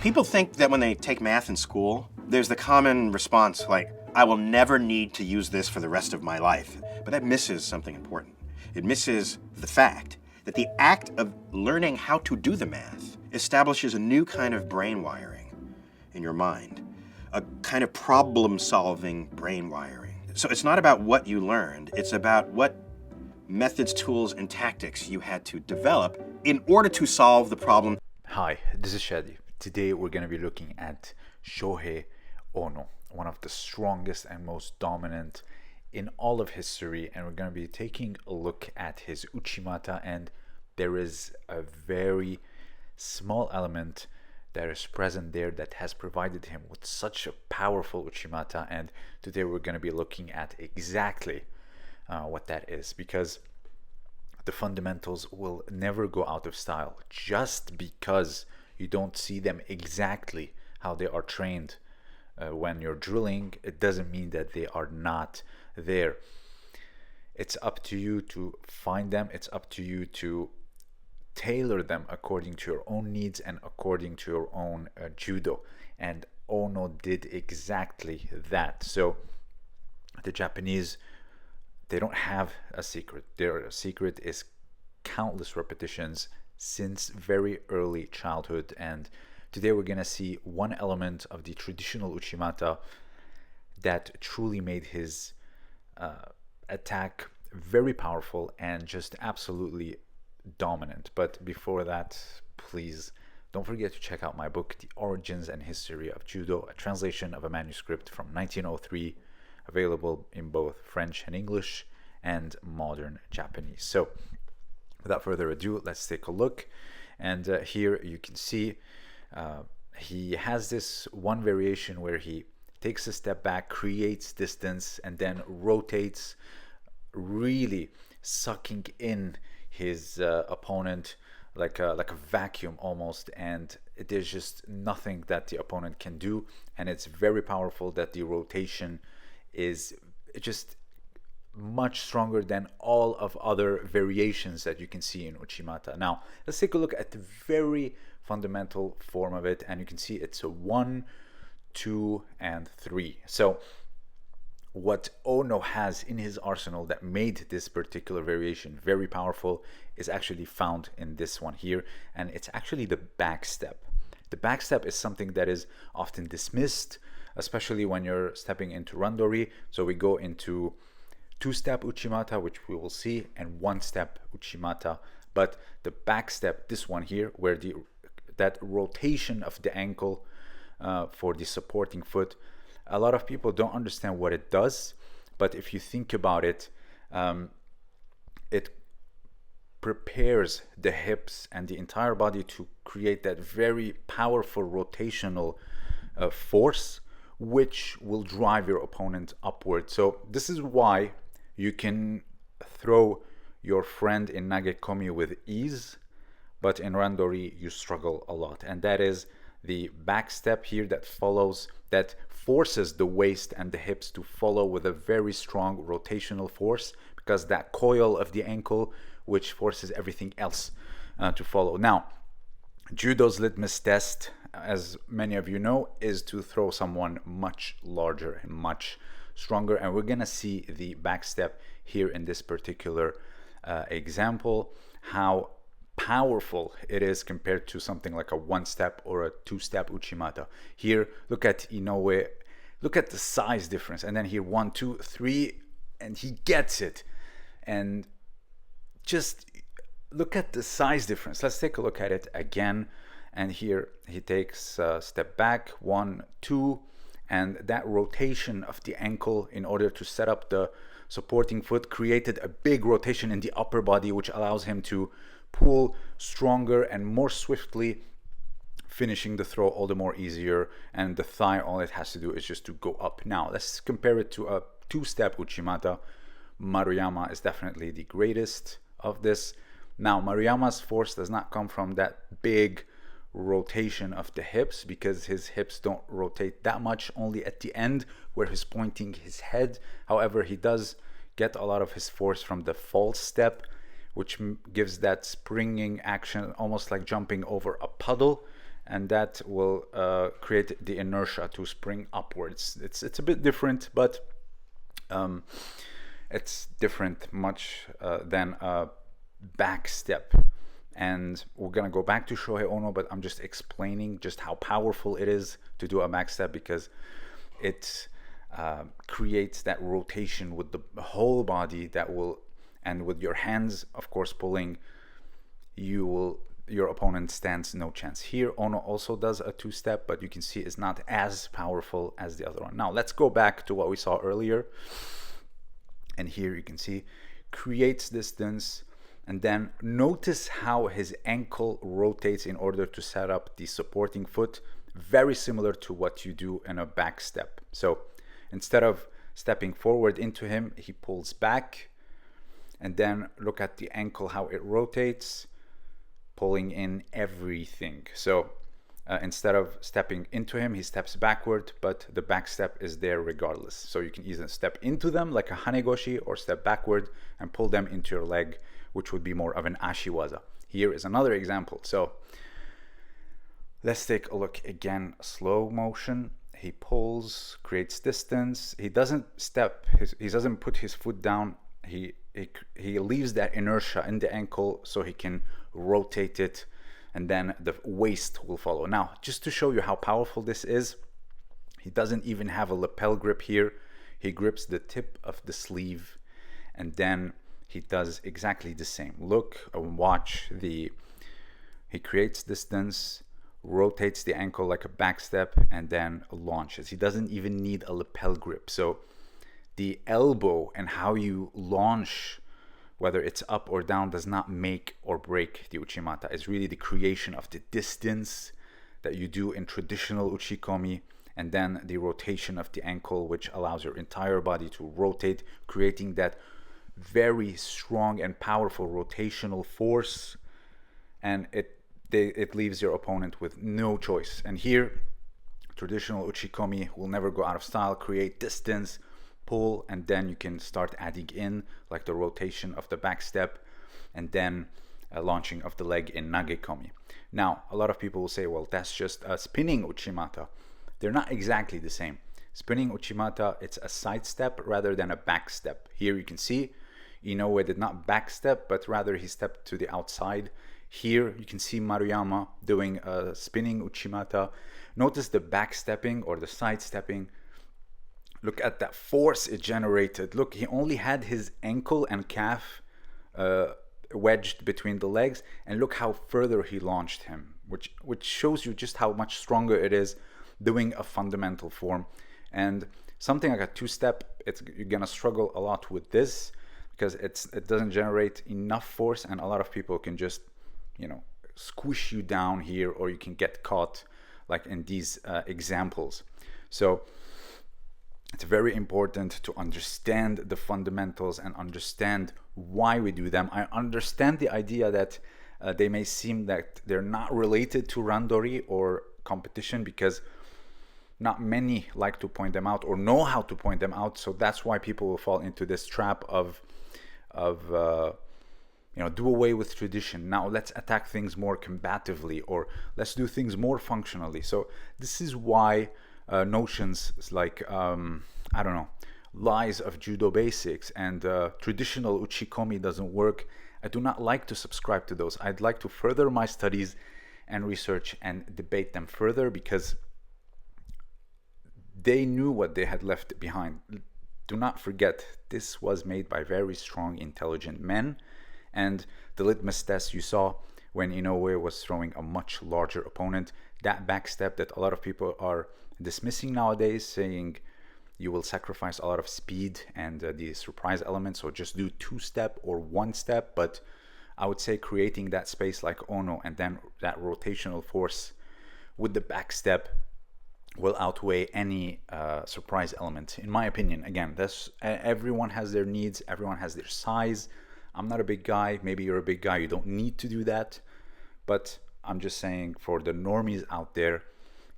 People think that when they take math in school, there's the common response like, I will never need to use this for the rest of my life. But that misses something important. It misses the fact that the act of learning how to do the math establishes a new kind of brain wiring in your mind, a kind of problem-solving brain wiring. So it's not about what you learned, it's about what methods, tools, and tactics you had to develop in order to solve the problem. Hi, this is Shadi. Today we're going to be looking at Shohei Ono, one of the strongest and most dominant in all of history, and we're going to be taking a look at his Uchimata, and there is a very small element that is present there that has provided him with such a powerful Uchimata, and today we're going to be looking at exactly what that is, because the fundamentals will never go out of style. Just because you don't see them exactly how they are trained when you're drilling, it doesn't mean that they are not there. It's up to you to find them. It's up to you to tailor them according to your own needs and according to your own judo. And Ono did exactly that. So the Japanese, they don't have a secret. Their secret is countless repetitions since very early childhood. And today we're going to see one element of the traditional Uchimata that truly made his attack very powerful and just absolutely dominant. But before that, please don't forget to check out my book, The Origins and History of Judo, a translation of a manuscript from 1903, available in both French and English and modern Japanese. So without further ado, let's take a look. And here you can see he has this one variation where he takes a step back, creates distance, and then rotates, really sucking in his opponent like a vacuum almost, and there's just nothing that the opponent can do. And it's very powerful that the rotation is just much stronger than all of other variations that you can see in Uchimata. Now let's take a look at the very fundamental form of it, and you can see it's a 1, 2, and 3. So what Ono has in his arsenal that made this particular variation very powerful is actually found in this one here, and it's actually the back step. The back step is something that is often dismissed, especially when you're stepping into randori. So we go into 2-step Uchimata, which we will see, and 1-step Uchimata. But the back step, this one here, where that rotation of the ankle for the supporting foot, a lot of people don't understand what it does. But if you think about it, it prepares the hips and the entire body to create that very powerful rotational force, which will drive your opponent upward. So this is why you can throw your friend in nagekomi with ease, but in randori you struggle a lot. And that is the back step here that follows, that forces the waist and the hips to follow with a very strong rotational force, because that coil of the ankle which forces everything else to follow. Now, judo's litmus test, as many of you know, is to throw someone much larger and much stronger, and we're gonna see the back step here in this particular example, how powerful it is compared to something like a 1-step or a 2-step Uchimata. Here, look at Inoue, look at the size difference, and then here 1, 2, 3, and he gets it. And just look at the size difference. Let's take a look at it again. And here he takes a step back, 1, 2, and that rotation of the ankle in order to set up the supporting foot created a big rotation in the upper body, which allows him to pull stronger and more swiftly, finishing the throw all the more easier. And the thigh, all it has to do is just to go up. Now let's compare it to a 2-step Uchimata. Maruyama is definitely the greatest of this. Now Maruyama's force does not come from that big rotation of the hips, because his hips don't rotate that much, only at the end where he's pointing his head. However, he does get a lot of his force from the false step, which gives that springing action, almost like jumping over a puddle. and that will create the inertia to spring upwards. It's a bit different, but it's different much than a back step. And we're gonna go back to Shohei Ono, but I'm just explaining just how powerful it is to do a back step, because it creates that rotation with the whole body that will, and with your hands, of course, pulling, your opponent stands no chance. Here, Ono also does a two-step, but you can see it's not as powerful as the other one. Now, let's go back to what we saw earlier. And here you can see, creates distance, and then notice how his ankle rotates in order to set up the supporting foot, very similar to what you do in a back step. So instead of stepping forward into him, he pulls back, and then look at the ankle, how it rotates, pulling in everything. So instead of stepping into him, he steps backward, but the back step is there regardless. So you can either step into them like a hanegoshi, or step backward and pull them into your leg, which would be more of an ashiwaza. Here is another example. So let's take a look again, slow motion. He pulls, creates distance. He doesn't step, he doesn't put his foot down. He leaves that inertia in the ankle so he can rotate it, and then the waist will follow. Now, just to show you how powerful this is, he doesn't even have a lapel grip here. He grips the tip of the sleeve, and then he does exactly the same. Look and watch he creates distance, rotates the ankle like a back step, and then launches. He doesn't even need a lapel grip. So the elbow and how you launch, whether it's up or down, does not make or break the uchimata. It's really the creation of the distance that you do in traditional uchikomi, and then the rotation of the ankle, which allows your entire body to rotate, creating that very strong and powerful rotational force, and it leaves your opponent with no choice. And here, traditional uchikomi will never go out of style. Create distance, pull, and then you can start adding in like the rotation of the back step, and then a launching of the leg in nagekomi. Now, a lot of people will say, well, that's just a spinning uchimata. They're not exactly the same. Spinning uchimata, it's a side step rather than a back step. Here you can see Inoue did not back step, but rather he stepped to the outside. Here you can see Maruyama doing a spinning uchimata. Notice the back stepping or the side stepping. Look at that force it generated. Look, he only had his ankle and calf wedged between the legs, and look how further he launched him, which shows you just how much stronger it is doing a fundamental form. And something like a two-step, you're gonna struggle a lot with this, because it doesn't generate enough force, and a lot of people can just, squish you down here, or you can get caught like in these examples. So it's very important to understand the fundamentals and understand why we do them. I understand the idea that they may seem that they're not related to randori or competition, because not many like to point them out or know how to point them out. So that's why people will fall into this trap of do away with tradition. Now let's attack things more combatively, or let's do things more functionally. So this is why notions like lies of judo basics and traditional uchikomi doesn't work, I do not like to subscribe to those. I'd like to further my studies and research and debate them further, because they knew what they had left behind. Do not forget, this was made by very strong, intelligent men, and the litmus test you saw when Inoue was throwing a much larger opponent, that backstep that a lot of people are dismissing nowadays, saying you will sacrifice a lot of speed and the surprise element, so just do two-step or one-step. But I would say creating that space like Ono, and then that rotational force with the backstep will outweigh any surprise element, in my opinion. Again, everyone has their needs, everyone has their size. I'm not a big guy, maybe you're a big guy, you don't need to do that, but I'm just saying, for the normies out there,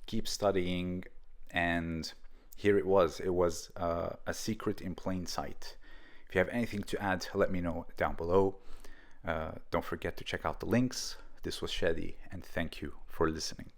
keep studying. And here it was a secret in plain sight. If you have anything to add, let me know down below. Don't forget to check out the links. This was Shadi, and thank you for listening.